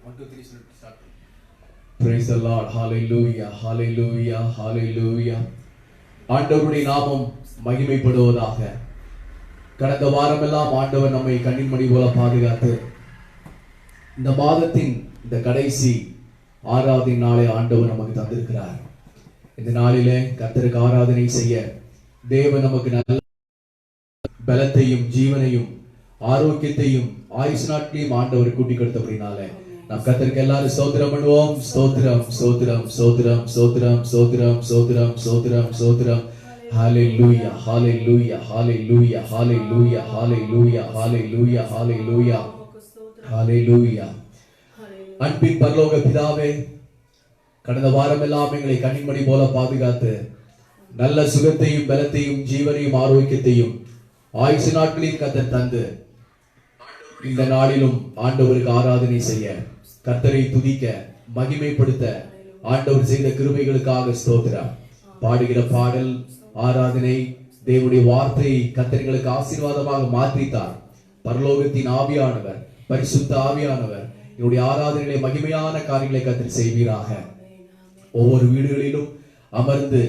1 2 3 start. Praise the Lord. Hallelujah. Hallelujah. Hallelujah. ஆண்டவருடைய நாமம் மகிமைப்படுவதாக. கடந்த வாரமெல்லாம் ஆண்டவர் நம்மை கண்ணின் மணி போல பாதுகாத்து இந்த மாதத்தின் இந்த கடைசி 6வது நாளை ஆண்டவர் நமக்கு தந்திருக்கிறார். இந்த நாளிலே கர்த்தருக்கு ஆராதனை செய்ய தேவன் நமக்கு நல்ல பலத்தையும் ஜீவனையும் ஆரோக்கியத்தையும் ஆயுசு நாட்களையும் ஆண்டவர் கூட்டி கொடுத்தபடினாலே நாம் கர்த்தருக்கு எல்லாரும் ஸ்தோத்திரம் பண்ணுவோம். ஸ்தோத்திரம் ஸ்தோத்திரம் ஸ்தோத்திரம் ஸ்தோத்திரம் ஸ்தோத்திரம் ஸ்தோத்திரம் ஸ்தோத்திரம் ஸ்தோத்திரம். ஹalleluya hallelujah hallelujah hallelujah hallelujah hallelujah hallelujah hallelujah. அன்பின் பரலோக பிதாவே, கடந்த வாரமெல்லாம் எங்களை கண்ணின்மணி போல பாதுகாத்து நல்ல சுகத்தையும் பலத்தையும் ஜீவனையும் ஆரோக்கியத்தையும் ஆயுசு நாட்களில் கர்த்தர் தந்து இந்த நாளிலும் ஆண்டவருக்கு ஆராதனை செய்ய, கர்த்தரை துதிக்க, மகிமைப்படுத்த ஆண்டவர் செய்த கிருபைகளுக்காக ஸ்தோத்திரம். பாடுகிற பாடல், ஆராதனை, தேவனுடைய வார்த்தை கர்த்தர்களுக்கு ஆசீர்வாதமாக மாற்றித்தார். பரலோகத்தின் ஆவியானவர், பரிசுத்த ஆவியானவர் என்னுடைய ஆராதனையிலே மகிமையான காரியங்களை கர்த்தர் செய்வீராக. ஒவ்வொரு வீடுகளிலும் அமர்ந்து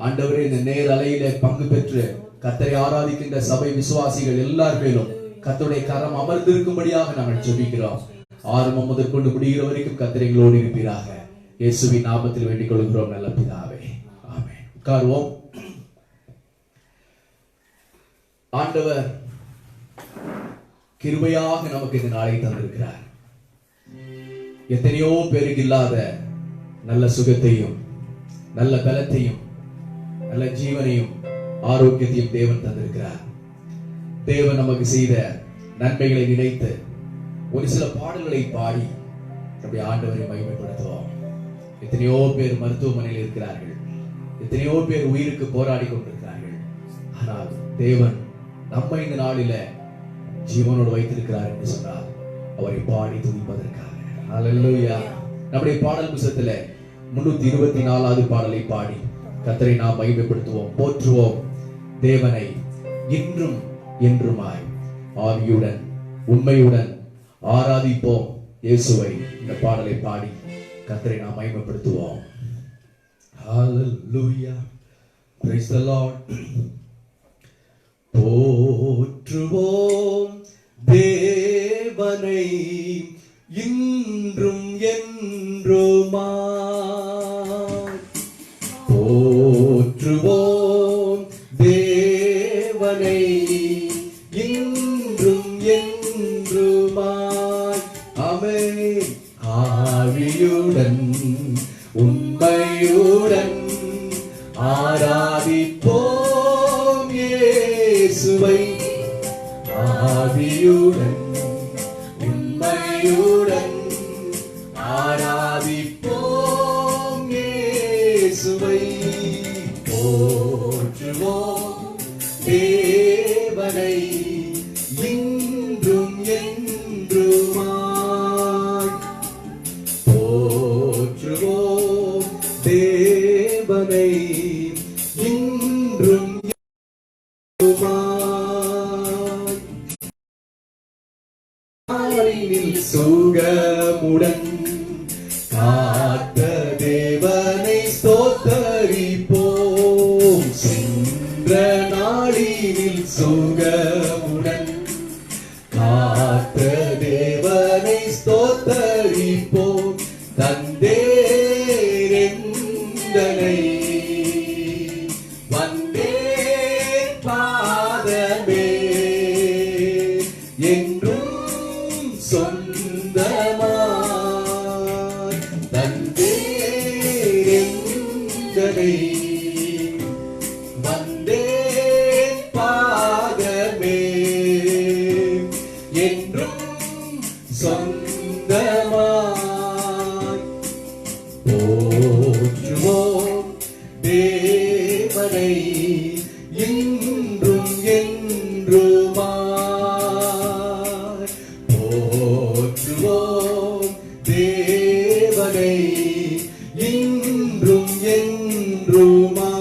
ஆண்டவரே இந்த நேர் அலையிலே பங்கு பெற்று கர்த்தரை ஆராதிக்கின்ற சபை விசுவாசிகள் எல்லார் மேலும் கர்த்தருடைய கரம் அமர்ந்திருக்கும்படியாக நாங்கள் ஜெபிக்கிறோம். ஆரம்பம் முதற்கொண்டு முடிகிற வரைக்கும் கர்த்தர் எங்களோடு இருப்பீராக. இயேசுவின் நாமத்தில் வேண்டிக் கொள்கிறோம் நல்ல பிதாவே, ஆமென். உட்காருவோம். ஆண்டவர் கிருபையாக நமக்கு இந்த நாளை தந்திருக்கிறார். எத்தனையோ பேருக்கு இல்லாத நல்ல சுகத்தையும் நல்ல பலத்தையும் நல்ல ஜீவனையும் ஆரோக்கியத்தையும் தேவன் தந்திருக்கிறார். தேவன் நமக்கு செய்த நன்மைகளை நினைத்து ஒரு சில பாடல்களை பாடி நம்முடைய ஆண்டவரை மகிமைப்படுத்துவோம். எத்தனையோ பேர் மருத்துவமனையில் இருக்கிறார்கள், எத்தனையோ பேர் உயிருக்கு போராடி கொண்டிருக்கிறார்கள். ஆனால் தேவன் நம்மை இந்த நாளில ஜீவனோடு வைத்திருக்கிறார் என்று சொன்னால் அவரை பாடி துதிப்பதற்காக. ஹல்லேலூயா. நம்முடைய பாடல் புத்தகத்துல 324வது பாடலை பாடி கர்த்தரை நாம் மகிமைப்படுத்துவோம், போற்றுவோம். தேவனை இன்றும் என்றுமாய் ஆவியுடன் உண்மையுடன் ஆராதிப்போம். இயேசுவை இந்த பாடலை பாடி கர்த்தரை நாம் மகிமைப்படுத்துவோம். ஹalleluya, praise the Lord. போற்றுவோம் தேவனை இன்றும் என்றுமாய். போற்றுவோம் தேவனை இன்றும் என்றுமாய். ஆமென். ஆவியுடன் உண்மையுடன் ஆராதிப்போம் இயேசுவை. ஆவியுடன் உண்மையுடன் ஆராதிப்போம் இயேசுவை. போற்றுவோம் தேவனை இன்றும் என்றுமாய். போற்றுவோம் தேவனை இன்றும் என்றுமாய். ஆரினில் சுகமுடன் காத்த தேவனை ஸ்தோத்தரிப்போம். சென்ற நாளினில் சுகமுடன் காத்த தேவனை ஸ்தோத்தரிப்போம். தந்தேரெந்தனை வந்தேன் பாதமே என்றும் சொந்தமாய். தந்தேரெந்தனை வந்தேன் பாதமே என்றும் சொந்தமாய். போற்றுவோம் தேவனை இன்றும் என்றுமாய். போற்றுவோம் தேவனை இன்றும் என்றுமாய்.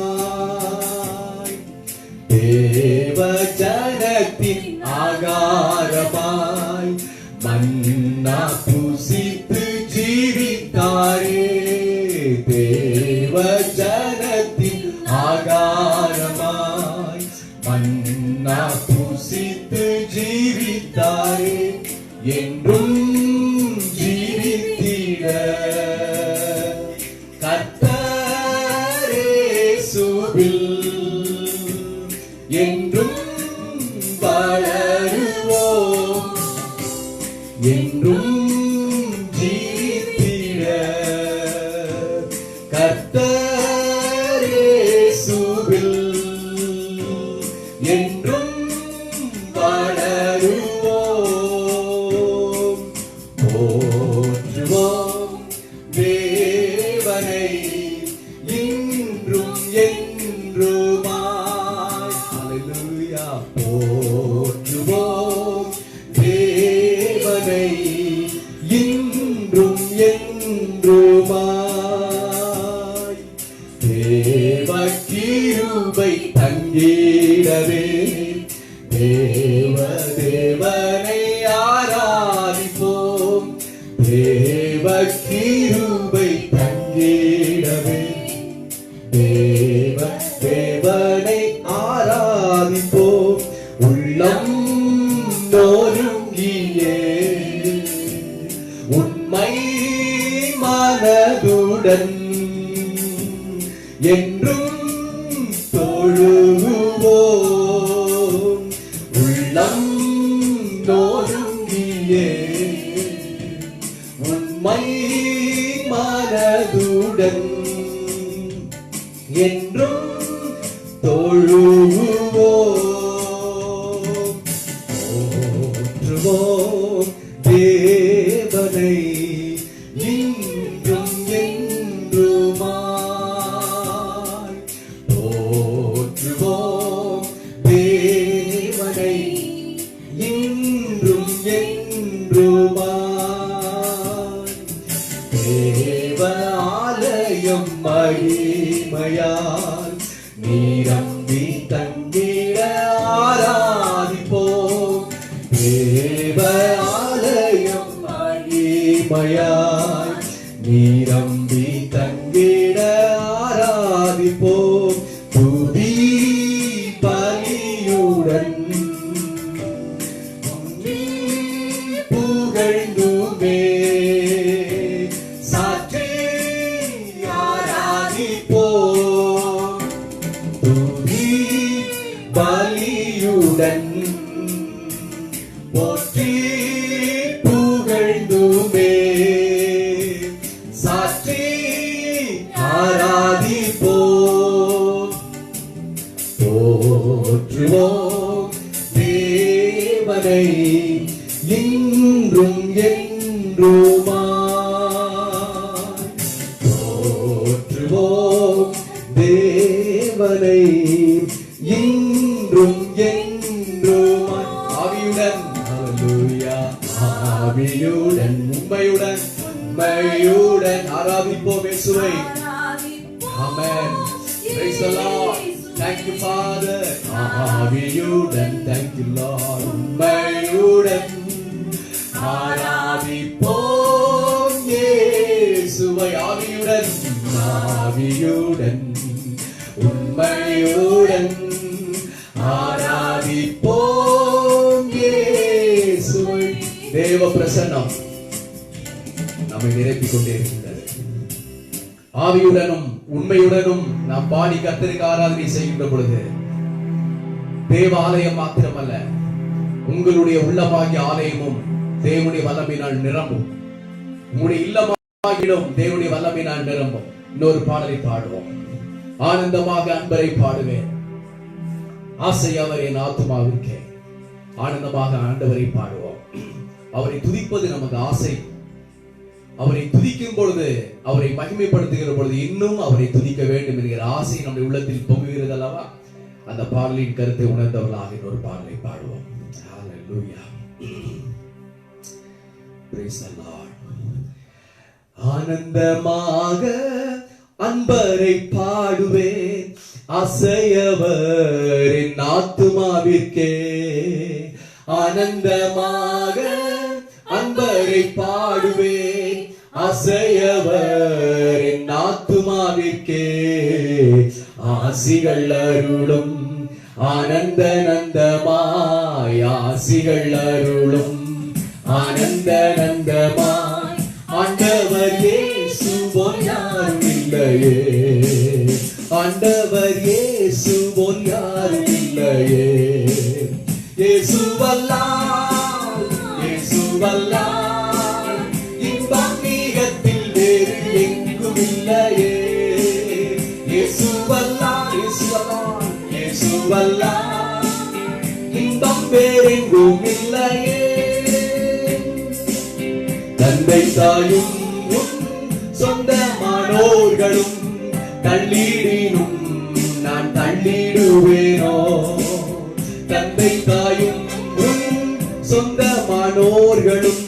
தேவ ஜனத்தின் ஆகாரமாய் மன்னா பூசி தேவ கிருபை தங்கிடவே தேவனை ஆராதிப்போம் உள்ளம் நொறுங்கியே உண்மை மனதுடன் என்றும் தொழுவோம் உள்ளம் நொறுங்கியே உண்மை மனதுடன் என்றும் தொழுவோம் போற்றுவோம் தேவனை இன்றும் என்றுமாய் போற்றுவோம் தேவனை இன்றும் என்றுமாய் தேவ ஆலயம் மகிமையால் நீரம்பி தங்கிட ஆராதிப்போம் தேவ ஆலயம் மகிமையால் நீரம்பி தங்கிட ஆராதிப்போம் துதி பலியுடன் புகழ்ந்துமே சாற்றி ஆராதிப்போம் துதி பலியுடன் போற்றி புகழ்ந்துமே சாற்றி ஆராதிப்போம் போற்றுவோம் தேவனை இன்றும் என்றுமாய் போற்றுவோம் தேவனை இன்றும் என்றுமாய் ஆவியுடன் ஹல்லேலூயா ஆவியுடன் உண்மையுடன் ஆராதிப்போம் இயேசுவை ஆமென் praise the Lord thank you Father ஆவியுடன் thank you Lord உண்மையுடன் ஆராதிப்போம் இயேசுவை ஆவியுடன் உண்மையுடன் ஆராதிப்போம் இயேசுவை தேவ பிரசன்னம் நம்மை நிரப்பிக் கொண்டே இருக்கின்றது ஆவியுடனும் உண்மையுடனும் நாம் பாடி கர்த்தருக்கு ஆராதனை செய்கின்ற பொழுது தேவ ஆலயம் மாத்திரமல்ல உங்களுடைய உள்ளமாகிய ஆலயமும் தேவனுடைய வல்லமையினால் நிரம்பும் உங்களுடைய இல்லமாகிலும் தேவனுடைய வல்லமையினால் நிரம்பும் இன்னொரு பாடலை பாடுவோம் ஆனந்தமாக அன்பரை பாடுவேன் ஆசை அவர் என் ஆத்துமாவிற்கே ஆனந்தமாக ஆண்டவரை பாடுவோம் அவரை துதிப்பது நமக்கு ஆசை அவரை துதிக்கும் பொழுது அவரை மகிமைப்படுத்துகிற பொழுது இன்னும் அவரை துதிக்க வேண்டும் என்கிற ஆசை நம்முடைய உள்ளத்தில் பொங்குகிறது அல்லவா அந்த பாடலின் கருத்தை உணர்ந்தவர்களாக இன்னொரு பாடலை பாடுவோம் ஹல்லேலூயா praise the Lord ஆனந்தமாக அன்பரை பாடுவேன் ஆசையவர் என் ஆத்துமாவிற்கே ஆனந்தமாக அன்பரை பாடுவேன் ஆசையவர் என் ஆத்துமாவிற்கே ஆசிகள் அருளும் ஆனந்த நந்தமாய் ஆசிகள் அருளும் ஆனந்த நந்தமாய் ஆண்டவர் இயேசு போல் யாரும் இல்லையே ஆண்டவர் இயேசு போல் யாரும் இல்லையே இயேசுவல்லால் இன்பம் நீகத்தில் வேறு எங்கும் இல்லையே இயேசுவல்லால் இன்பம் வேறெங்கும் இல்லையே தந்தை தாயும் சொந்தமானோர்களும் தள்ளிடினும் நான் தள்ளிடுவேனோ தந்தை தாயும் சொந்தமானோர்களும்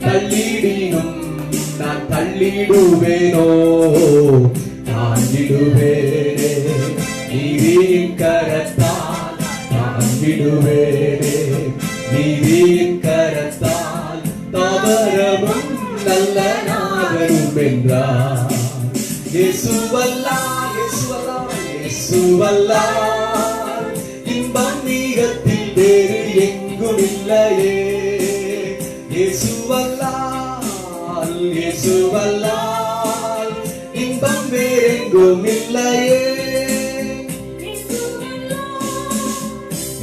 தள்ளிடினும் நான் தள்ளிடுவேனோ தாங்கிடுவேனே நீதியின் கரத்தால் தாங்கிடுவேனே நீதியின் கரத்தால் தவறவும் நல்ல நாதரும் என்றார். இயேசுவல்லால் இயேசுவல்லால் இயேசுவல்லால் இன்பம் நீகத்தில் வேறு எங்கும் இல்லையே. இயேசுவல்லால் இயேசுவல்லால் இன்பம் வேறெங்கும் இல்லையே.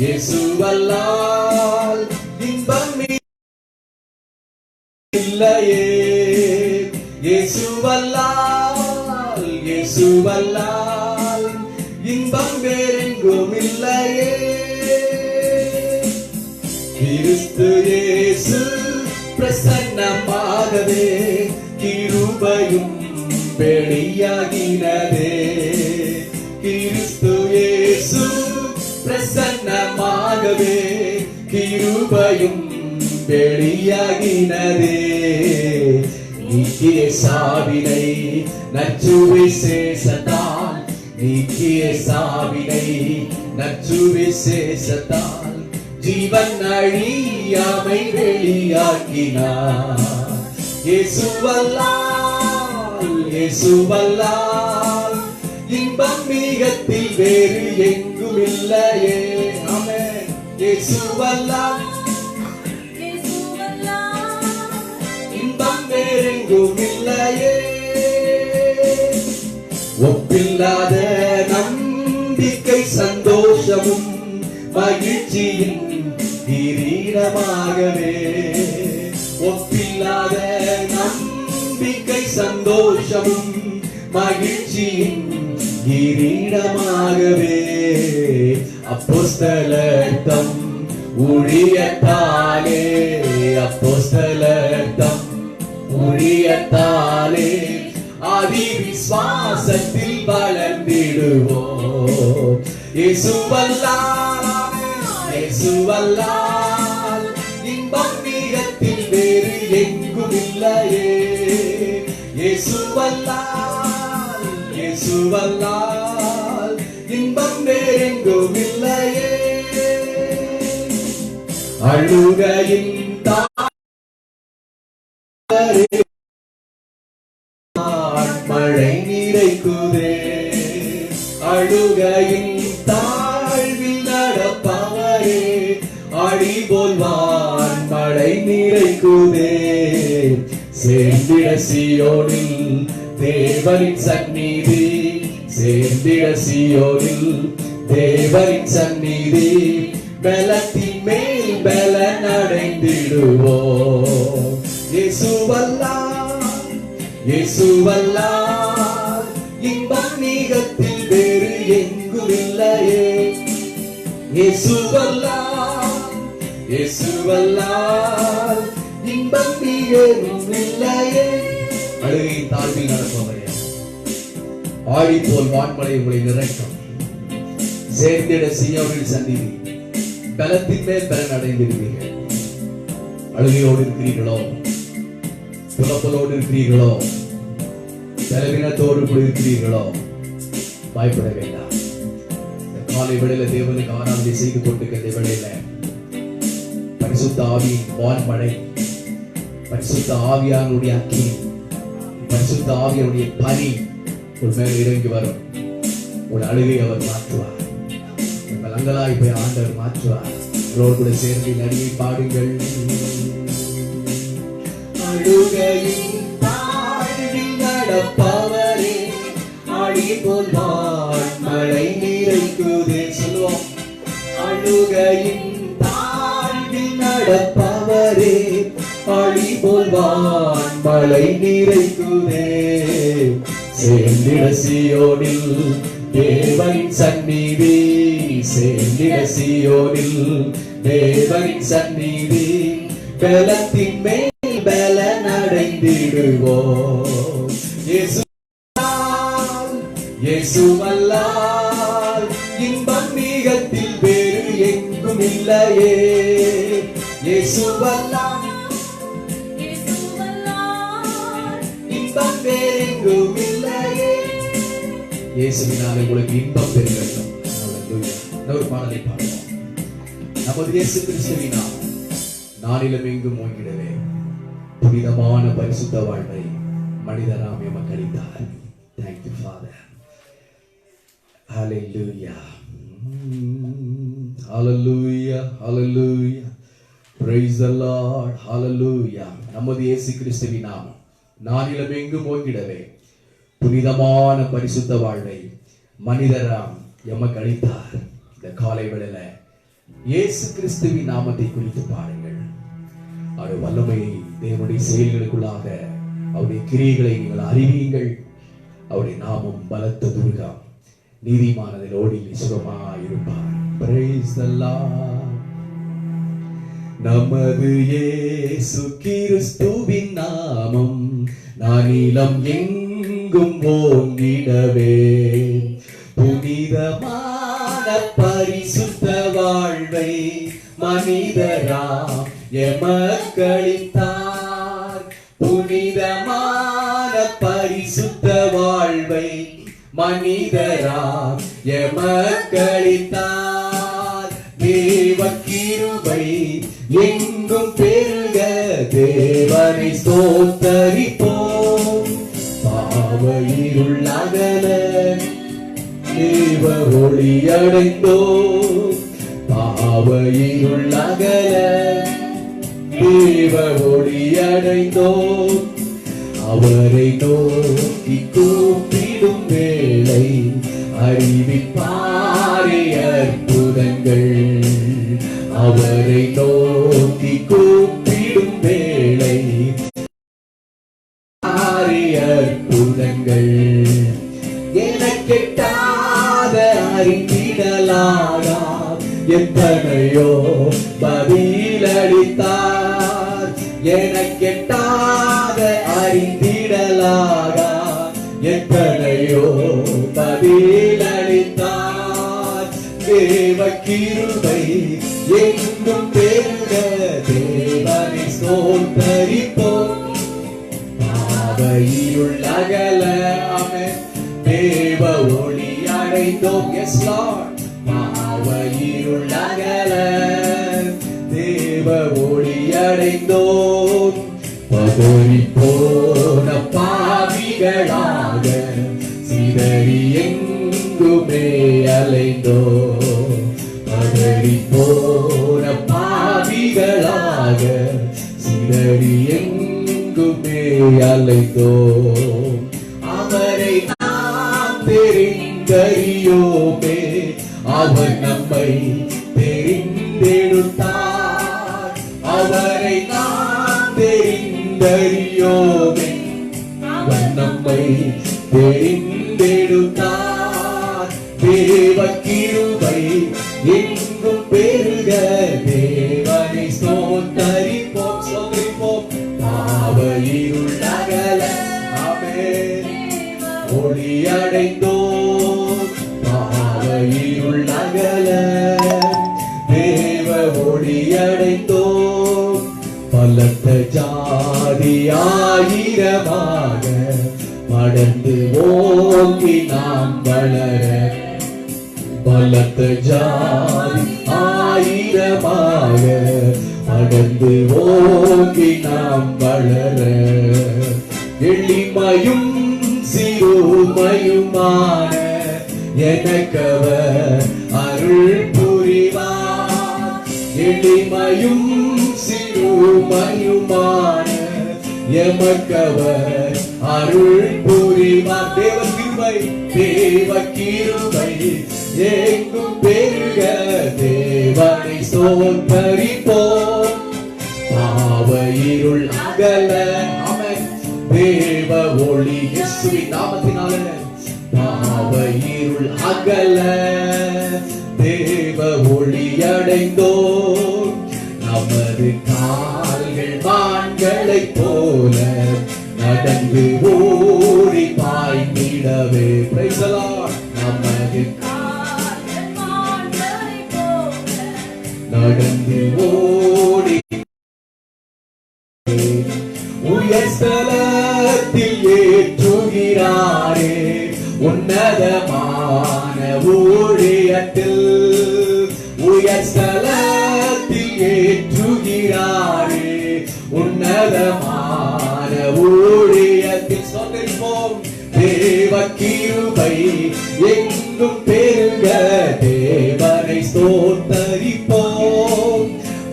இயேசுவல்லால் இன்பம் இல்லையே. இயேசுவல்லால் இயேசுவல்லால் இன்பம் வேறெங்கும் இல்லையே. கிறிஸ்து இயேசு பிரசன்னமாகவே கிருபையும் வெளியாகினதே. கிறிஸ்து இயேசு பிரசன்னமாகவே கிருபையும் வெளியாகினதே. நீக்கிய சாவினை நற்சுவிசேஷத்தால், நீக்கிய சாவினை நற்சுவிசேஷத்தால் ஜீவன் அழியாமை வெளியாக்கினார். இயேசுவல்லால் இயேசுவல்லால் இன்பம் மிகத்தில் வேறு எங்கும் இல்லையே. ஆமென். இயேசுவல்லால் இன்பம் வேறெங்கும் இல்லையே. ஒப்பில்லாத நம்பிக்கை சந்தோஷமும் மகிழ்ச்சியின் கிரீடமாகவே. ஒப்பில்லாத நம்பிக்கை சந்தோஷமும் மகிழ்ச்சியின் கிரீடமாகவே. அப்போஸ்தலர்தம் ஊழியத்தாலே, அப்போஸ்தலர்தம் ஊழியத்தாலே ஆதி விசுவாசத்தில் வளர்ந்திடுவோம். இயேசுவல்லால் இயேசுவல்லால் இன்பம் மிகத்தில் வேறு எங்கும் இல்லையே. இயேசுவல்லால் இயேசுவல்லால் இன்பம் வேறெங்கும் இல்லையே. அழுகையின் மழை நிறைக்குதே. அழுகையின் தாழ்வில் நடப்பவரே அடி போல்வான் மழை நிறைக்குதே. சேர்ந்திட சீயோனில் தேவனின் சந்நிதி, சேர்ந்திட சீயோனில் தேவனின் சந்நிதி. பலத்தின் மேல் பலன் அடைந்திடுவோம். இயேசுவல்லால் இயேசுவல்லால் இன்பம் நீகத்தில் வேறு எங்கும் இல்லையே. இயேசுவல்லால் இயேசுவல்லால் இன்பம் நீகமும் இல்லையே. அழுகையின் தாழ்வில் நடப்பவரே ஆழி போல் வான்மலை உங்களை நிறைக்கும். சேர்ந்திட சீயோனில் சந்நிதி, பலத்தின் மேல் பலன் அடைந்திருக்கிறீர்கள். அழுகையோடு இருக்கிறீர்களோ, புலப்பலோடு இருக்கிறீர்களோ, பலவீனத்தோடு கூட இருக்கிறீர்களோ, பயப்பட வேண்டாம். இந்த காலை வேளையில தேவனுக்கு ஆராதனை செய்து கொண்டிருக்கிற வேளையில பரிசுத்த ஆவியின் வான்மழை, பரிசுத்த ஆவியானுடைய அக்கினி, பரிசுத்த ஆவியானுடைய பனி ஒரு மேல இறங்கி வரும். ஒரு அழுகை அவர் மாற்றுவார். உங்கள் அங்கலாய் போய் ஆண்டவர் மாற்றுவார். அவரோடு கூட சேர்ந்து நடிகை பாடுங்கள். அழுகையின் தாழ்வில் நடப்பவரே ஆடி போல்வான் மழை நிறைக்குதே. சொல்லுவோம். அழுகையின் தாழ்வில் நடப்பவரே ஆடி போல்வான் மழை நிறைக்குதே. சேர்ந்திட சீயோனில் தேவனின் சந்நிதி, சேர்ந்திட சீயோனில் தேவனின் சந்நிதி. பலத்தின் மேல் பலன் அடைந்திடுவோம். இயேசுவல்லால் இயேசுவல்லால் இன்பம் மிகத்தில் வேறு எங்கும் இல்லையே. இயேசுவல்லால் இன்பம் வேறெங்கும் இல்லையே. இயேசுவினாலே உங்களுக்கு இன்பம் பெருகட்டும். ஒரு பாடலை பாடுவோம். நமது இயேசு கிறிஸ்துவினால் நாளிலும் எங்கும் ஓங்கிடவே புனிதமான பரிசுத்த வாழ்வை மனிதராம் எமக்கு அளித்தார். Thank you, Father. Hallelujah. Hallelujah. Hallelujah. Praise the Lord. Hallelujah. நமது இயேசு கிறிஸ்துவின் நாமம் நானிலம் எங்கும் ஓங்கிடவே புனிதமான பரிசுத்த வாழ்வை மனிதராம் எமக்கு அளித்தார். இந்த காலை வேளையில இயேசு கிறிஸ்துவின் நாமத்தை குறித்து பாருங்கள். அவருடைய வல்லமையை, தேவனுடைய செயல்களுக்குள்ளாக அவருடைய கிரியைகளை நீங்கள் அறிவீங்கள். அவருடைய நாமம் பலத்த துர்கம், நீதிமானதில் ஓடி சுகமாயிருப்பார். Praise the Lord. நமது இயேசு கிறிஸ்துவின் நாமம் நானிலம் எங்கும் ஓங்கிடவே புனிதமான பரிசுத்த வாழ்வை மனிதராம் எமக்கு அளித்தார். புனிதமான பரிசுத்த வாழ்வை மனிதராம் எமக்கு அளித்தார். தேவ கிருபை எங்கும் பெருக தேவனை ஸ்தோத்தரிப்போம். பாவ இருள் அகல தேவ ஒளி அடைந்தோம். பாவ இருள் அகல தேவ ஒளி அடைந்தோம். அவரை நோக்கி கூப்பிடும் வேளை அறிவிப்பாரே அற்புதங்கள். அவரை நோக்கி கூப்பிடும் வேளை அற்புதங்கள். எனக்கெட்டாத அறிந்திடலாகா எத்தனையோ பதிலளித்தார். எனக்கெட்டாத அறிந்திடலாகா எத்தனையோ பதிலளித்தார். தேவ கிருபை எங்கும் பெருக தேவனை ஸ்தோத்தரிப்போம். பாவையுள் அகல தேவ ஒளி அடைந்தோம். Yes Lord. பாவையுள் அகல தேவ ஒளி அடைந்தோம். பதறி போன பாவிகளாக சிதறி எங்குமே அலைந்தோம். பதறி போன பாவிகளாக சிதறி எங்குமே அலைந்தோம். அவரை நாம் தெரிந்தறியோமே, அவர் நம்மை தெரிந்தெடுத்தார். அவரை நாம் தெரிந்தறியோமே, அவர் நம்மை தெரிந்தெடுத்தார். தேவ கிருபை எங்கும் பெருக தேவனை ஸ்தோத்தரிப்போம். ஸ்தோத்தரிப்போம். பாவ இருள் அகல ஒளி அடைந்தோம். பாவ இருள் அகல தேவ ஒளி அடைந்தோம். பலத்த ஜாதி ஆயிரமாக மடந்து ஓங்கி நாம் வளர. பலத்த ஜாதி ஆயிரமாக மடந்து ஓங்கி நாம் வளர. எளிமையும் சிறுமையுமான எனக்கவர் அருள் புரிவார். எளிமையும் சிறுமையுமான எமக்கவர் அருள் புரிவார். தேவ கிருபை, தேவ கிருபை எங்கும் பெருக தேவனை ஸ்தோத்தரிப்போம். பாவ இருள் அகல தேவ ஒளி இயேசுவின் நாமத்தினால. பாவ இருள் அகல தேவ ஒளி அடைந்தோம். நமது கால்கள் மான்களைப் போல நடந்து ஓடி பாய்ந்திடவே. Praise the Lord. நமது கால்கள் மான்களைப் போல நடந்து ஓடி உயர்ஸ்தலத்தில் ஏற்றுகிறாரே. உன்னதமான ஊழியத்தில் உயர்ஸ்தலத்தில் ஏற்றுகிறாரே. உன்னதமான ஸ்தோத்திரிப்போம். தேவ கிருபை எங்கும் பெருக தேவனை ஸ்தோத்தரிப்போம்.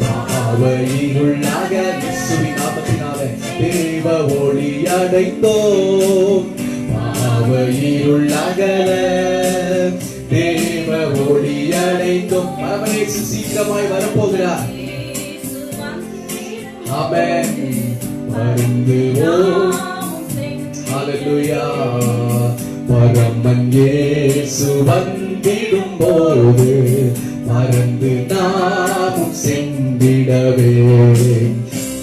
பாவையிலுள்ளாக இயேசுவின் நாமத்தினாலே தேவ ஒளி அடைந்தோம். பாவையிலுள்ளாக தேவ ஒளி அடைந்தோம். பரமேசு சீக்கிரமாய் வரப்போகிறார். ஆமென். வருந்துவோம். ஹல்லேலூயா. பரமன் இயேசு வந்திடும் போது மறந்து நாமும் சென்றிடவே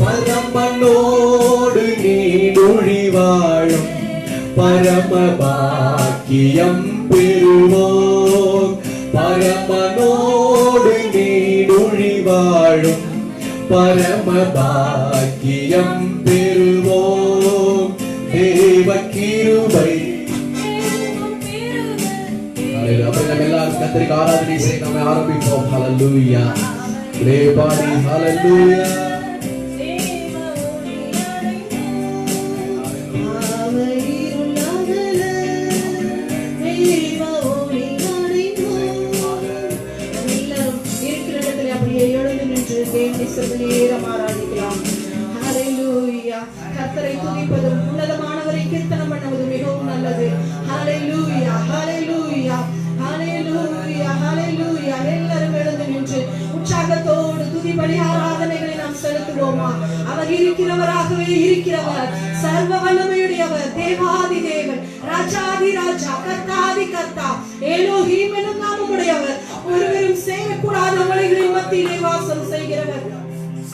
பரமனோடு நீடொழி வாழும் பரம பாக்கியம் பெறுவோம். பரமனோடு நீடொழி வாழும் பரம பாக்கியம் பெறுவோம். தேவ கிருபை. எல்லாரும் கர்த்தருக்கு ஆராதனை செய்ய நம்ம ஆரம்பிப்போம். ஹல்லேலூயா. பாடி ஹல்லேலூயா. கர்த்தரை துதிப்பதும் உன்னதமானவரை கீர்த்தனம் பண்ணுவது மிகவும் நல்லது. ஹல்லேலூயா ஹல்லேலூயா ஹல்லேலூயா ஹல்லேலூயா. எல்லாரும் எழுந்து நின்று உற்சாகத்தோடு துதிபலி ஆராதனைகளை நாம் செலுத்துவோமா? அவர் இருக்கிறவராகவே இருக்கிறவர், சர்வ வல்லமையுடையவர், தேவாதி தேவன், ராஜாதி ராஜா, கர்த்தாதி கர்த்தா, எலோஹீம் என்னும் நாமமுடையவர், ஒருவரும் செய்யக்கூடாத வழிகளின் மத்தியிலே வாசம் செய்கிறவர்,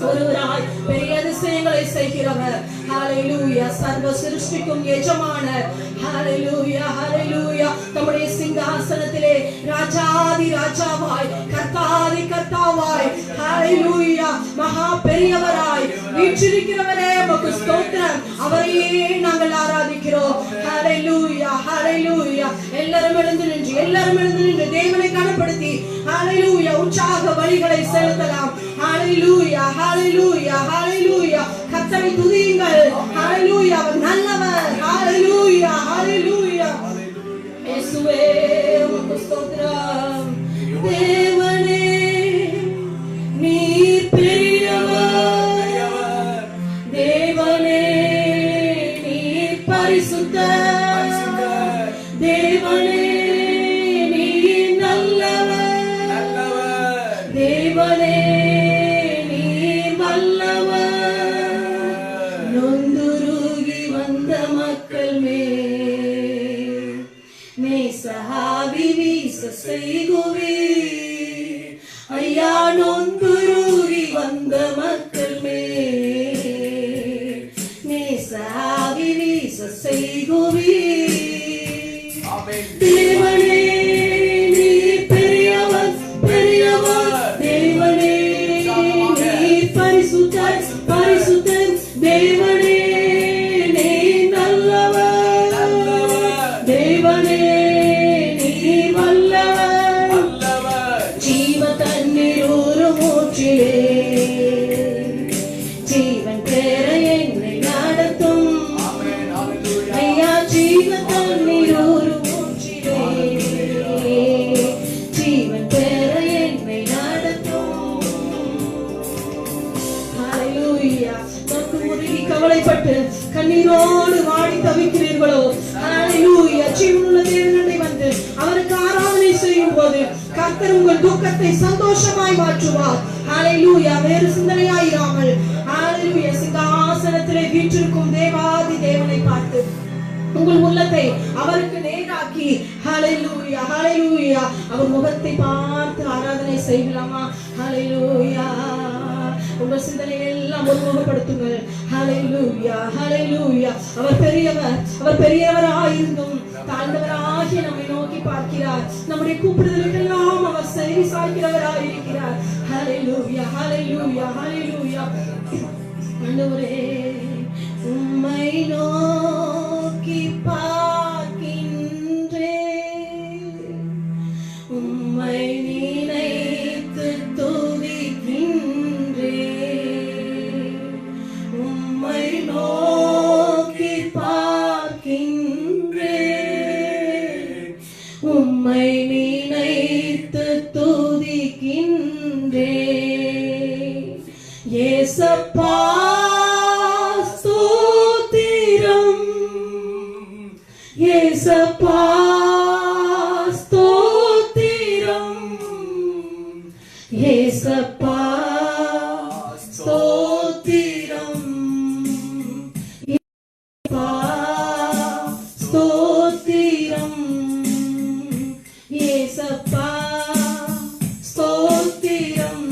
ஒருவராய் பெரிய அதிசயங்களை செய்கிறவர். ஹல்லேலூயா. சர்வ சிருஷ்டிக்கும் எஜமானர். ஹல்லேலூயா ஹல்லேலூயா. தம்முடைய சிங்காசனத்திலே ராஜாதி ராஜாவாய் கர்த்தாதி கர்த்தாவாய் ஹல்லேலூயா மகா பெரியவராய் வீற்றிருக்கிறவரே உமக்கு ஸ்தோத்திரம். அவரையே நாங்கள் ஆராதிக்கிறோம். ஹல்லேலூயா ஹல்லேலூயா. எல்லாரும் எழுந்து நின்று தேவனை கனப்படுத்தி ஹல்லேலூயா உற்சாக பலிகளை செலுத்தலாம். ஹல்லேலூயா ஹல்லேலூயா ஹல்லேலூயா. கர்த்தரை துதியுங்கள். ஹல்லேலூயா. அவர் நல்லவர். ஹல்லேலூயா ஹல்லேலூயா. இயேசுவே உமக்கு ஸ்தோத்திரம். தேவனே நீர் பெரியவர். தேவனே நீர் பரிசுத்தர். தேவனே நீர் நல்லவர். தேவனே நொந்துருகி வந்த மக்கள் மேல் நேசஹாவி வீச செய்குவே. ஐயா நொந்துருகி வந்த மக்கள் மேல் நேசஹாவி வீச செய்குவே. தேவனே நீ பெரியவர் பெரியவர். தேவனே நீ பரிசுத்தர் பரிசுத்தர். தேவனே நீ நல்லவர். தேவனே நீ வல்லவர். ஜீவ தண்ணீர் ஒரு மூச்சிலே ஜீவன் பெற என்னை நடத்தும். ஐயா ஜீவ தண்ணீர் ஒரு மூச்சிலே ஜீவன் பெற என்னை நடத்தும். ஹல்லேலூயா. கவலைப்பட்டு கண்ணீரோடு வாடி தவிக்கிறீர்களோ? ஹல்லேலூயா. ஜீவனுள்ள தேவனை வந்து அவருக்கு ஆராதனை செய்யும் போது கர்த்தர் உங்கள் துக்கத்தை சந்தோஷமாய் மாற்றுவார். ஹல்லேலூயா. வேறு சிந்தனையாயிராமல் ஹல்லேலூயா சிங்காசனத்திலே வீற்றிருக்கும் தேவாதி தேவனை பார்த்து உங்கள் உள்ளத்தை அவருக்கு நேராக்கி ஹல்லேலூயா ஹல்லேலூயா அவர் முகத்தை பார்த்து ஆராதனை செய்யலாமா? ஹல்லேலூயா. உங்கள் சிந்தனையை எல்லாம் ஒருமுகப்படுத்துங்கள். ஹல்லேலூயா ஹல்லேலூயா. அவர் பெரியவர். அவர் பெரியவராயிருந்தும் தாழ்ந்தவராகிய நம்மை நோக்கி பார்க்கிறார். நம்முடைய கூப்பிடுதலுக்கெல்லாம் அவர் செவி சாய்க்கிறவராயிருக்கிறார். ஹல்லேலூயா ஹல்லேலூயா ஹல்லேலூயா. ஆண்டவரே உம்மை நோக்கி பார்க்கின்றேன். உம்மை நினைத்து துதிக்கின்றேன். உம்மை நோக்கி பார்க்கின்றேன். ஏசப்பா ஸ்தோத்திரம், ஏசப்பா ஸ்தோத்திரம், ஏசப்பா ஸ்தோத்திரம், ஏசப்பா ஸ்தோத்திரம்.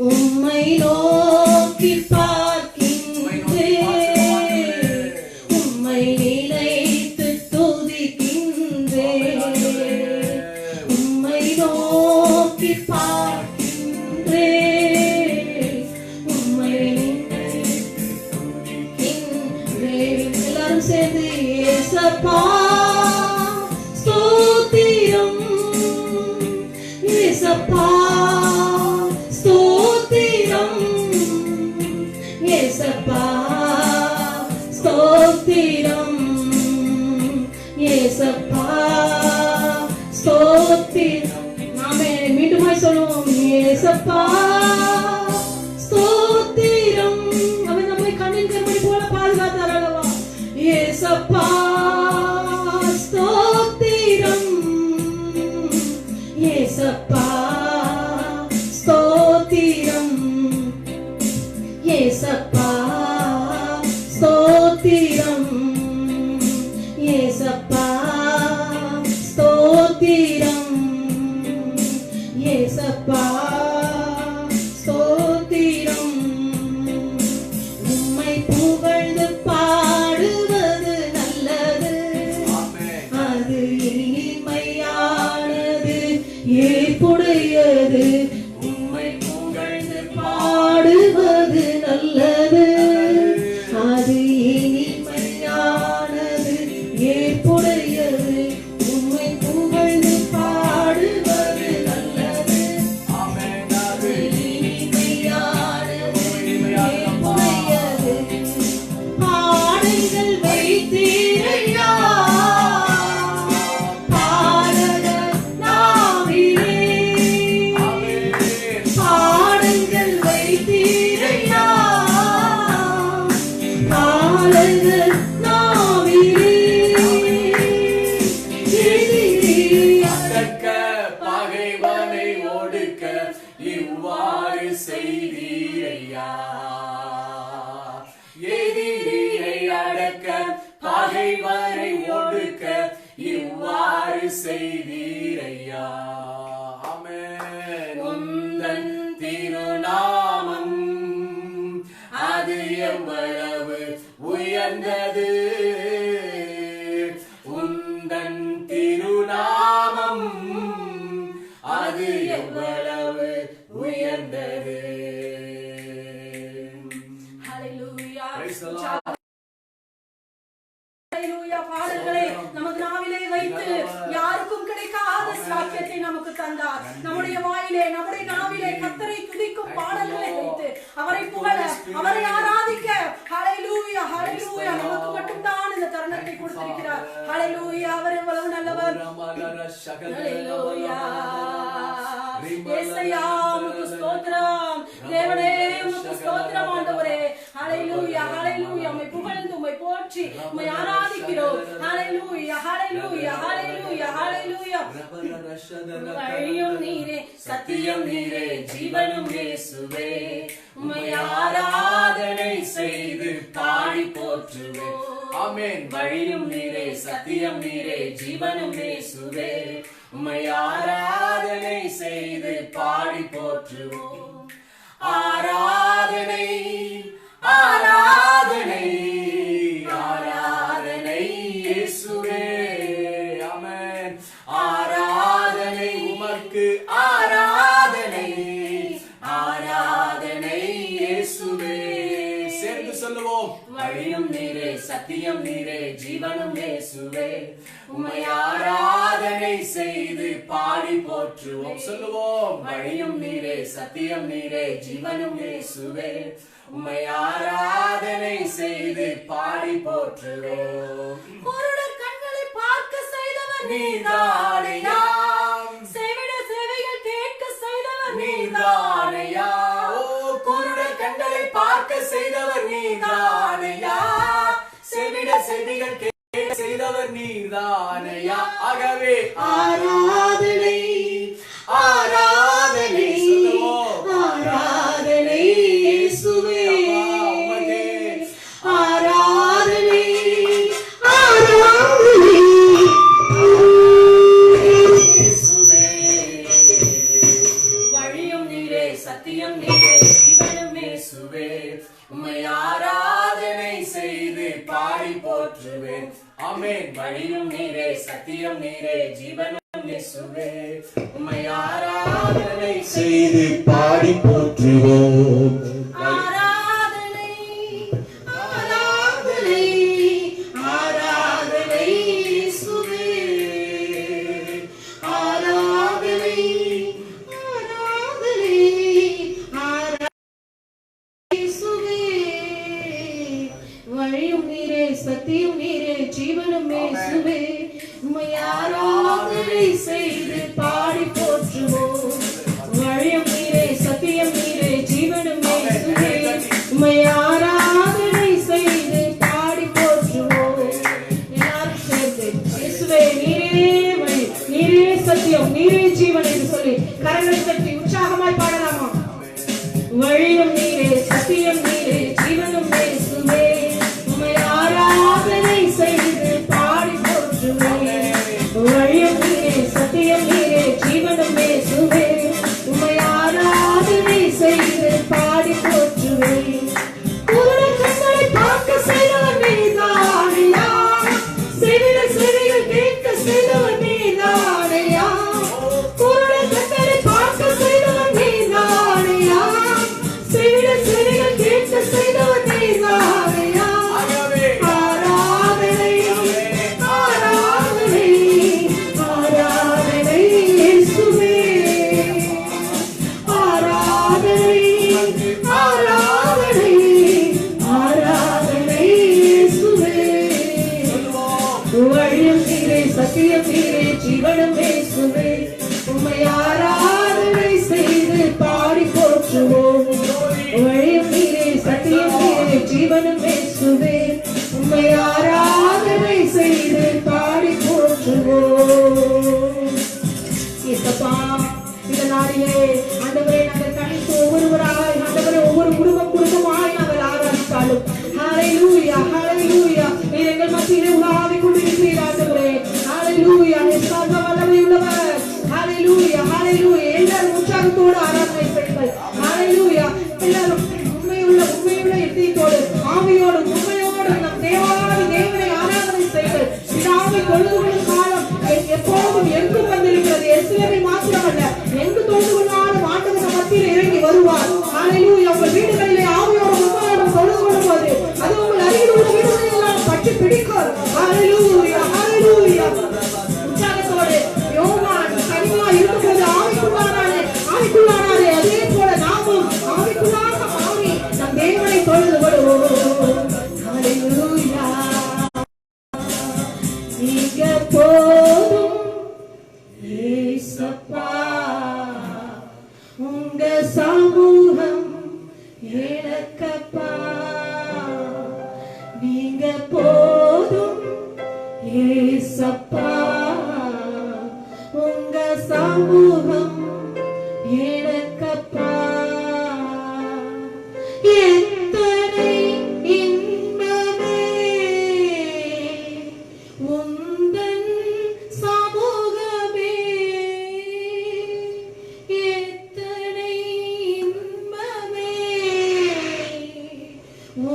உம்மை நோக்கி பார்க்கின்றேன், உம்மை நினைத்து துதிக்கின்றேன், உம்மை நோக்கி பார்க்கின்றேன், உம்மை நினைத்து துதிக்கின்றேன். எல்லாரும் சேர்ந்து ஏசப்பா ஸ்தோத்திரம், ஏசப்பா ஸ்தோத்திரம், ஏசப்பா ஸ்தோத்திரம், ஏசப்பா ஸ்தோத்திரம். நாமே மீண்டுமாய் சொல்லுவோம், ஏசப்பா ஸ்தோத்திரம். அவன் நம்மை கண்ணின் கருமணி போல பாதுகாத்தார் அல்லவா. ஏசப்பா ஸ்தோத்திரம், ஏசப்பா ஸ்தோத்திரம், ஏசப்பா ஸ்தோத்திரம், ஏசப்பா ஸ்தோத்திரம், ஏசப்பா ஸ்தோத்திரம். உம்மை புகழ்ந்து பாடுவது நல்லது, அது இனிமையானது ஏற்புடையது. உம்மை புகழ்ந்து பாடுவது நல்லது, அது இனிமையானது ஏற்புடையது. உம்மை புகழ்ந்து பாடுவது நல்லது, அது இனிமையானது ஏற்புடையது. பாடைகள் வைத்தீரையா பாடகர் நாவிலே, பாடங்கள் வைத்தீரையா பாடகர் நாவிலே. அடக்க பகைவனை ஒடுக்க இவ்வாறு செய்தீரையா, எதிரியை அடக்க பகைவனை ஒடுக்க இவ்வாறு செய்தீரையா. ஆமென். உந்தன் திருநாமம் அது எவ்வளவு உயர்ந்தது, உந்தன் திருநாமம் அது எவ்வளவு உயர்ந்தது. ஹalleluya. Praise the Lord. ஹalleluya. பாடல்களை நமது நாவிலே வைத்து யாருக்கும் கிடைக்காத சாக்கியத்தை நமக்கு தந்தார். நம்முடைய வாயிலே நம்முடைய நாவிலே கர்த்தரை துதிக்கும் பாடல்களை வைத்து அவரை புகழ அவரை ஆராதிக்க ஹalleluya ஹalleluya நமக்கு மட்டும் தான் இந்த தருணத்தை கொடுத்திருக்கிறார். ஹalleluya. அவர் எவ்வளவு நல்லவர். ஹalleluya. இயேசுயா உமக்கு ஸ்தோத்திரம். தேவனே உமக்கு ஸ்தோத்திரம் ஆண்டவரே. ஹalleluya ஹalleluya. உம்மை புகழ்ந்து உம்மை போற்றி உம்மை ஆராதிக்கிறோம். ஹalleluya ஹalleluya ஹalleluya ஹalleluya. வழியும் நீரே சத்தியம் நீரே ஜீவனும் இயேசுவே, உம்மை ஆராதனை செய்து பாடி போற்றுவோம். ஆமென். வழியும் நீரே சத்தியம் நீரே ஜீவனும் இயேசுவே, உம்மை ஆராதனை செய்து பாடி போற்றுவோம். ஆராதனை ஆராதனை ஆராதனை இயேசுவே. ஆமென். ஆராதனை உமக்கு ஆராதனை ஆராதனை இயேசுவே. சேர்ந்து சொல்லுவோம். வழியும் நீரே சத்தியம் நீரே ஜீவனும் இயேசுவே, உம்மை ஆராதனை செய்து பாடி போற்றுவோம். சொல்லுவோம். வழியும் நீரே சத்தியம் நீரே ஜீவனும் இயேசுவே, உம்மை ஆராதனை செய்து பாடி போற்றுவோம். குருடர் கண்களை பார்க்க செய்தவர் நீதானையா, செவிட செவிகள் கேட்க செய்தவர் நீதானையா. ஓ குருடர் கண்களை பார்க்க செய்தவர் நீதானையா, செவிட செவிகள் கேட்க நீதானையா. ஆகவே ஆராதனை ஆராதனை ஆராதனை இயேசுவே ஆராதனை ஆராதனை இயேசுவே. வழியும் நீரே சத்தியம் நீரே ஜீவனும் இயேசுவே. உம்மை ஆராதனை செய்து பாடி போற்றுவேன். ஆமென். வழியும் நீரே சத்தியம் நீரே ஜீவனும் இயேசுவே. உம்மை ஆராதனை செய்து பாடி போற்றுவோம். ஆராதனை ஆராதனை ஆராதனை இயேசுவே ஆராதனை ஆராதனை ஆராதனை இயேசுவே. வழியும் நீரே சத்தியம் நீரே ஜீவனும் இயேசுவே. உம்மை ஆராதனை செய்து பாடி போற்றுவோம். வழியும் நீரே சத்தியம் நீரே ஜீவனும் இயேசுவே. உம்மை ஆராதனை செய்து பாடி போற்றுவோம். எல்லாரும் சேர்ந்து இயேசுவே நீரே வழி நீரே சத்தியம் நீரே ஜீவன் என்று சொல்லி கரங்களை தட்டி உற்சாகமாய் பாடலாமா? வழியும் நீரே சத்தியம் நீரே ஜீவனும் இயேசுவே. உம்மை ஆராதனை செய்து பாடி போற்றுவேன். வழியும் நீரே சத்தியம் நீரே ஜீவனும் இயேசுவே. உம்மை ஆராதனை செய்து பாடி போற்றுவேன். குருட கண்களை பார்க்க செய்தவர் நீதானையா. செவிட செவிகள் கேட்க செய்தவர் நீதானையா. குருட கண்களை பார்க்க செய்தவர் நீதானையா. செவிட செவிகள் கேட்க செய்தவர் நீதானையா. ஆராதனை ஆராதனை ஆராதனை இயேசுவே ஆராதனை ஆராதனை ஆராதனை இயேசுவே. வழியும் நீரே சத்தியம் நீரே ஜீவனும் இயேசுவே. உம்மை ஆராதனை செய்து பாடி போற்றுவோம். வழியும் நீரே சத்தியம் நீரே ஜீவனும் இயேசுவே. உம்மை ஆராதனை செய்து பாடி போற்றுவோம். இயேசப்பா, இந்த நாளிலே ஆண்டவரே நாங்கள் தனித்து ஒவ்வொருவராய் ஆண்டவரே ஒவ்வொரு குடும்பமாய் நாங்கள் ஆராதித்தாலும் ஹல்லேலூயா ஹல்லேலூயா நீர் எங்கள் மத்தியிலே உலாவிக் கொண்டிருக்கிறீர் ஆண்டவரே. ஹல்லேலூயா நீர் சர்வ வல்லமை உள்ளவர். ஹல்லேலூயா ஹல்லேலூயா எல்லாரும் உற்சாகத்தோடு ஆராதனை செய்யுங்கள். ஹல்லேலூயா எல்லாரும் உண்மையுள்ள இதயத்தோடு ஆவியோடு உண்மையோடு நம் தேவாதி தேவனை ஆராதனை செய்யுங்கள். பிதாவை தொழுது கொள்ளும் காலம் எப்போதும் எங்கும் வந்திருக்கிறது. எருசலேமில் மாத்திரமல்ல எங்கு தொழுது கொண்டாலும் ஆண்டவர் மத்தியில் இறங்கி வருவார். ஹல்லேலூயா. உங்கள் வீடுகளிலே ஆவியோடு உண்மையோடு தொழுது கொள்ளும்போது அது உங்கள் அருகில் உள்ள வீடுகளில் எல்லாம் பற்றி பிடிக்கும். ஹல்லேலூயா ஹல்லேலூயா. உற்சாகத்தோடு யோவான் கனிவாய் இருக்கும்போது ஆவிக்குள்ளானாரே அதே போல நாமும் ஆவிக்குள்ளாக மாறி நம் தேவனை தொழுது கொள்வோம். ஹல்லேலூயா. நீங்க போதும் ஏசப்பா. உங்க சமூகம் எனக்கப்பா. நீங்க போதும் ஏசப்பா. உங்க சமூகம் எனக்கப்பா. எத்தனை இன்பமே உந்தன் சமூகமே. எத்தனை இன்பமே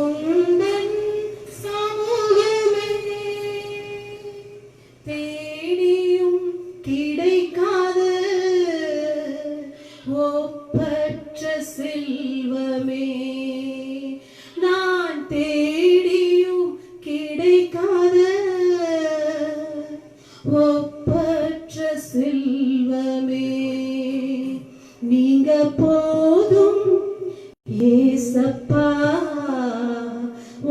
உந்தன் சமூகமே. தேடியும் கிடைக்காத ஒப்பற்ற செல்வமே. நான் தேடியும் கிடைக்காத ஒப்பற்ற செல்வமே. நீங்க போதும் ஏசப்பா.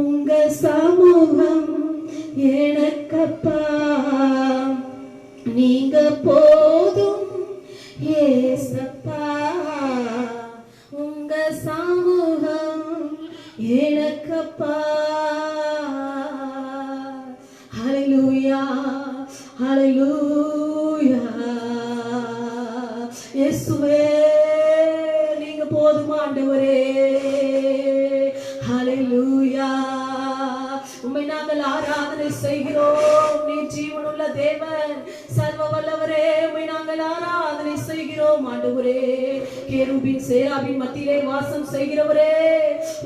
உங்க சமூகம் எனக்கப்பா. நீங்க போதும் ஏசப்பா. உங்க சமூகம் எனக்கப்பா. ஹல்லேலூயா ஹalleluya. இயேசுவே நீங்க போதும் ஆண்டவரே. ஹalleluya. உம்மை நாங்கள் ஆராதனை செய்கிறோம். நீ ஜீவனுள்ள தேவன், சர்வ வல்லவரே. உம்மை நாங்கள் ஆராதனை செய்கிறோம் ஆண்டவரே. கேருபீன் சேராபீன் மத்தியிலே வாசம் செய்கிறவரே,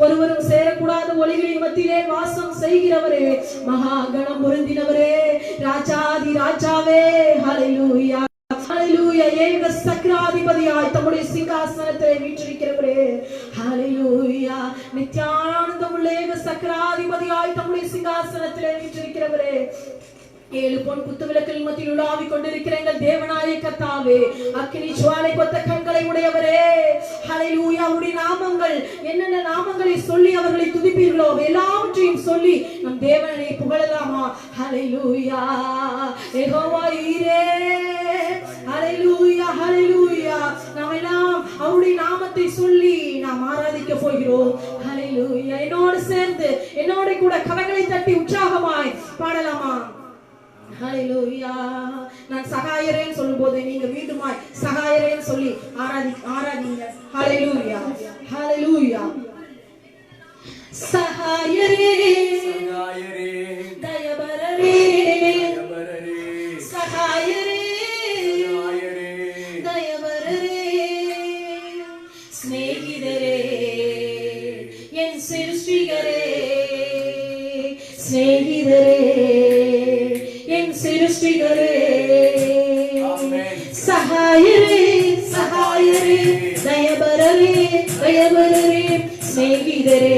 ஒருவரும் சேரக்கூடாத ஒளிகளின் மத்தியிலே வாசம் செய்கிறவரே, மகா கணம் பொருந்தினவரே, ராஜாதி ராஜாவே. ஹalleluya. ஹalleluya. ஏக சக்கராதிபதியாய் தம்முடைய சிங்காசனத்திலே வீற்றிருக்கிறவரே. ஹalleluya. நித்யானந்தமுள்ள ஏக சக்கராதிபதியாய் தம்முடைய சிங்காசனத்திலே வீற்றிருக்கிறவரே. 7 பொன் குத்துவிளக்கின் மத்தியில் உலாவிக் கொண்டிருக்கிற எங்கள் தேவனாய கர்த்தாவே, அக்கினி ஜுவாலை கொத்த கண்களை உடையவரே. ஹalleluya. அவருடைய நாமங்கள் என்னென்ன நாமங்களை சொல்லி அவர்களை துதிப்பீர்களோ எல்லாவற்றையும் சொல்லி நம் தேவனை புகழலாமா? ஹalleluya. யெகோவா ஈரே. ஹalleluya. ஹalleluya. நாம் எல்லாம் அவருடைய நாமத்தை சொல்லி நாம் ஆராதிக்க போகிறோம். ஹalleluya. என்னோடு சேர்ந்து என்னோட கூட கரங்களை தட்டி உற்சாகமாய் பாடலாமா? ஹalleluya. நான் சகாயரேன்னு சொல்லும்போது நீங்க மீண்டுமாய் சகாயரேன்னு சொல்லி ஆராதிங்க. ஹalleluya. ஹalleluya. சகாயரே சகாயரே தயபரரே சகாயரே சகாயரே தயபரரே ஸ்நேகிதரே என் சிருஷ்டிகரே ஸ்நேகிதரே என் சிருஷ்டிகரே சகாயரே சகாயரே தயபரரே தயபரரே ஸ்நேகிதரே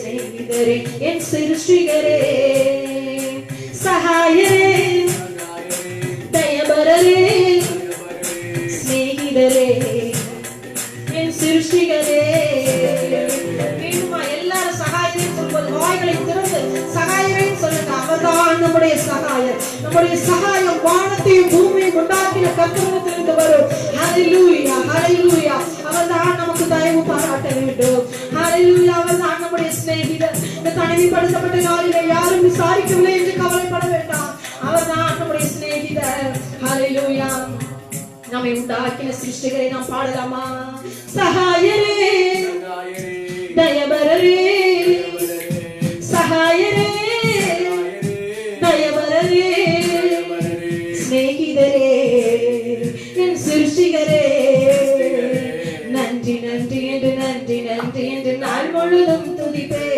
ஸ்நேகிதரே என் சிருஷ்டிகரே சகாயரே தயபரரே ஸ்நேகிதரே என் சிருஷ்டிகரே. எல்லாரும் சகாயரே சொல்லும்போது வாய்களை திறந்து சகாயரே சொல்லுங்க. அவர்தான் நம்முடைய சகாயர். நம்முடைய சகாயம் வானத்தையும் பூமியையும் உண்டாக்கின கர்த்தரிடத்திலிருந்து வரும். ஹalleluya. ஹalleluya. அவர்தான் நமக்கு தயவு பாராட்ட வேண்டும். ஹalleluya. அவர்தான் நம்முடைய சிநேகிதர். இந்த தனிமைப்படுத்தப்பட்ட நாளிலே யாரும் விசாரிக்கவில்லை என்று கவலைப்பட வேண்டாம். அவர்தான் நம்முடைய சிநேகிதர். ஹalleluya. நம்மை உண்டாக்கின சிருஷ்டிகரை நாம் பாடலாமா? சகாயரே தயபரரே சகாயரே தயபரரே ஸ்நேகிதரே என் சிருஷ்டிகரே. நன்றி நன்றி என்று நன்றி நன்றி என்று நாள் முழுதும் துதிப்பே.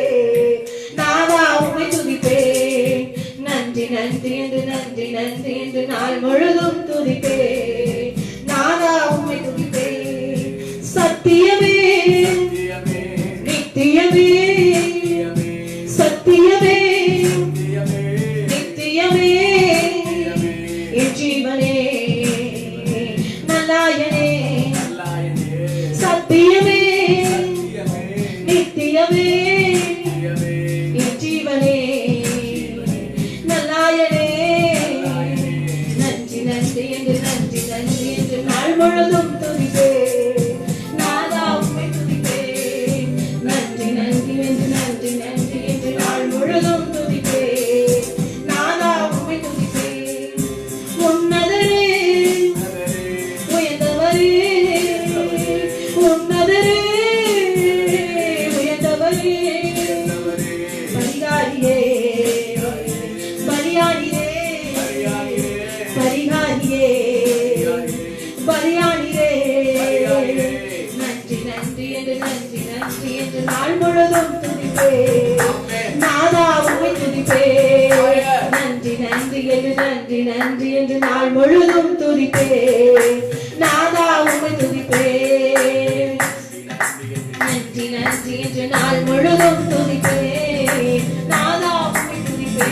நானா உம்மை துதிப்பே. நன்றி நன்றி என்று நன்றி நன்றி என்று நாள் முழுதும் துதிப்பே. நானா உம்மை துதிப்பே. சத்தியமே நித்தியமே சத்தியமே நித்தியமே என் ஜீவனே நல்லாயனே. சத்தியமே நித்தியமே என் ஜீவனே நல்லாயனே. நன்றி நன்றி என்று நன்றி நன்றி என்று நாள் முழுதும் துதிப்பே. நானா உம்மை துதிப்பே. நன்றி நன்றி என்று நன்றி நன்றி என்று நாள் முழுதும் துதிப்பே. நானா உம்மை துதிப்பே. உன்னதரே உயர்ந்தவரே உன்னதரே உயர்ந்தவரே பரிகாரியே பரியாணியே பரிகாரியே பரியாணியே. நன்றி நன்றி என்று நன்றி நன்றி என்று நாள் முழுதும் துதிப்பே. நாதா உம்மை துதிப்பே. நன்றி நன்றி என்று நன்றி நன்றி என்று நாள் முழுதும் துதிப்பே. நாதா உம்மை துதிப்பே. நன்றி நன்றி என்று நாள் முழுதும் துதிப்பே. நாதா உம்மை துதிப்பே.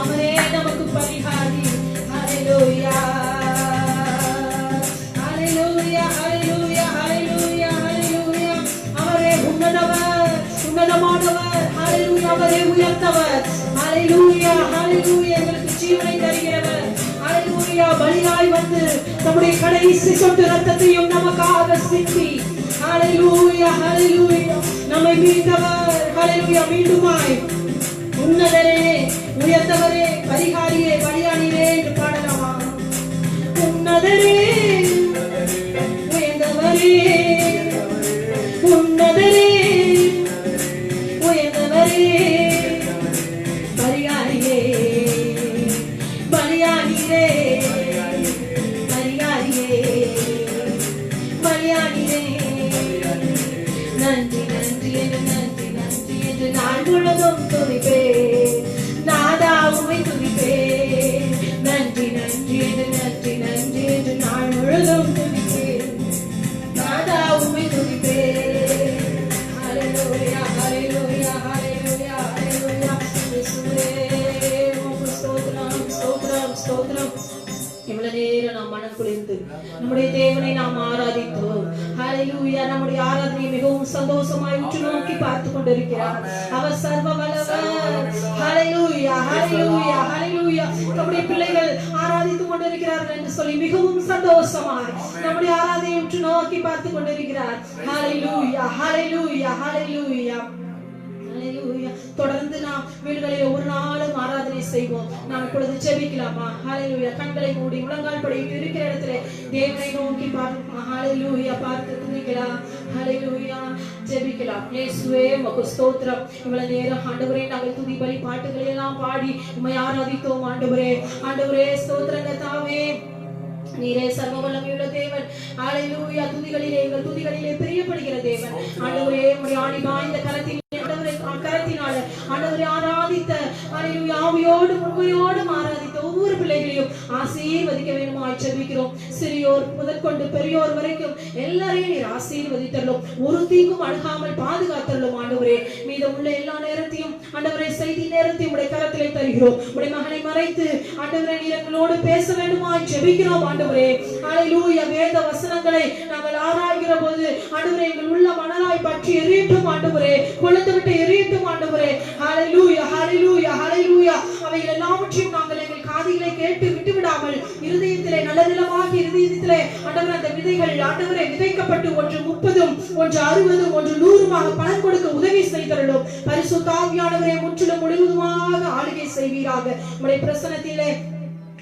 அவரே நமக்கு பரிகாரி. ஹalleluya. ஹalleluya. ஹalleluya. ஹalleluya. ஹalleluya. அவரே உன்னதவர் உன்னதமானவர். ஹalleluya. அவரே உயர்ந்தவர். ஹalleluya. ஹalleluya. எங்களுக்கு ஜீவனை தருகிறவர். ஹalleluya. பலியாய் வந்து நம்முடைய கடைசி சொட்டு ரத்தத்தையும் நமக்காக சிந்தி ஹalleluya. ஹalleluya. நம்மை மீட்டவர். ஹalleluya. மீண்டுமாய் உன்னதரே உயர்ந்தவரே பரிகாரியே பலியானிரே என்று பாடலாம். பலியானீரே பலியானீரே பலியானீரே. நன்றி நன்றி என்று நன்றி நன்றி என்று நாள் முழுதும் துதிப்பேன். நாதா உம்மை துதிப்பேன். நன்றி நன்றி என்று நன்றி நன்றி என்று நாள் முழுதும் துதிப்பேன். நாதா உம்மை துதிப்பேன். ஹல்லேலூயா ஹல்லேலூயா ஹல்லேலூயா ஹல்லேலூயா. இயேசுவே உமக்கு ஸ்தோத்திரம் ஸ்தோத்திரம் ஸ்தோத்திரம். இவ்வளவு நேரம் நாம் மனம் குளிர்ந்து நம்முடைய தேவனை நாம் ஆராதித்தோம். ஹல்லேலூயா. நம்முடைய ஆராதனை மிகவும் சந்தோஷமாய் உற்று நோக்கி பார்த்து கொண்டிருக்கிறார். அவர் சர்வ வல்லவர். ஹல்லேலூயா ஹல்லேலூயா ஹல்லேலூயா. நம்முடைய பிள்ளைகள் ஆராதித்துக் கொண்டிருக்கிறார்கள் என்று சொல்லி மிகவும் சந்தோஷமாய் நம்முடைய ஆராதனையை உற்று நோக்கி பார்த்து கொண்டிருக்கிறார். ஹல்லேலூயா ஹல்லேலூயா ஹல்லேலூயா. தொடர்ந்து நாம் வீடுகளில் ஒரு நாளும் ஆராதனை செய்வோம். நாம் இப்பொழுது ஜெபிக்கலாமா? ஹல்லேலூயா. கண்களை மூடி முழங்கால் படியில் இருக்கிற இடத்துல தேவனை நோக்கி ஹல்லேலூயா பார்த்து துதிக்கலாம். ஹல்லேலூயா ஜெபிக்கலாம். இயேசுவே உமக்கு ஸ்தோத்திரம். இவ்வளவு நேரம் ஆண்டவரே நாங்கள் துதி பலி பாட்டுகளை எல்லாம் பாடி உம்மை ஆராதித்தோம். ஆண்டவரே ஆண்டவரே ஸ்தோத்திரங்க தாவே. நீரே சர்வ வல்லமையுள்ள தேவன். ஹல்லேலூயா. துதிகளிலே எங்கள் துதிகளிலே பிரியப்படுகிற தேவன். ஆண்டவரே உம்முடைய ஆணிபாய்ந்த கரத்தினால ஆண்டவரை ஆராதித்த ஹல்லேலூயா ஆவியோடு உண்மையோடு ஆராதித்த ஒவ்வொரு பிள்ளைகளையும் ஆசீர்வதிக்க வேண்டுமாய் ஜெபிக்கிறோம். சிறியோர் முதற்கொண்டு பெரியோர் வரைக்கும் எல்லாரையும் நீர் ஆசீர்வதித்தள்ளும். ஒரு தீங்கும் அணுகாமல் பாதுகாத்தள்ளும். ஆண்டவரே மீதமுள்ள எல்லா நேரத்தையும் ஆண்டவரே செய்தி நேரத்தையும் உடைய கரத்திலே தருகிறோம். உடைய மகனை மறைத்து ஆண்டவரே நீர் எங்களோடு பேச வேண்டுமாய் ஜெபிக்கிறோம். ஆண்டவரே ஹல்லேலூயா. வேத வசனங்களை நாங்கள் ஆராய்கிற போது ஆண்டவரே எங்கள் உள்ள மணலாய் பற்றி எரியட்டும். ஆண்டவரே கொழுந்து விட்டு எரியட்டும். ஆண்டவரே ஹல்லேலூயா ஹல்லேலூயா ஹல்லேலூயா. அவைகள் எல்லாவற்றையும் நாங்கள் எங்கள் காதிலே கேட்டு விட்டு விடாமல் இருதயத்திலே நல்ல நிலமாகி இருதயத்திலே ஆண்டவரே அந்த விதைகள் ஆண்டவரே விதைக்கப்பட்டு ஒன்று 30, ஒன்று 60, ஒன்று 100 பலன் கொடுக்க உதவி செய்தருளும். பரிசுத்த ஆவியானவரே முற்றிலும் முழுவதுமாக ஆளுகை செய்வீராக. உம்முடைய பிரசன்னத்திலே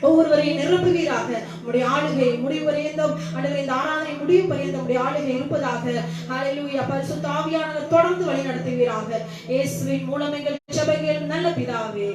ஒவ்வொருவரையும் நிரப்புவீராக. உம்முடைய ஆளுகை முடிவு வரையந்தம் ஆண்டவரே இந்த ஆராதனை முடிவு பரியந்தம் உம்முடைய ஆளுகை இருப்பதாக. ஹல்லேலூயா. பரிசுத்த ஆவியானவர் தொடர்ந்து வழி நடத்துவீராக. இயேசுவின் மூலம் எங்கள் ஜெபங்கள் நல்ல பிதாவே.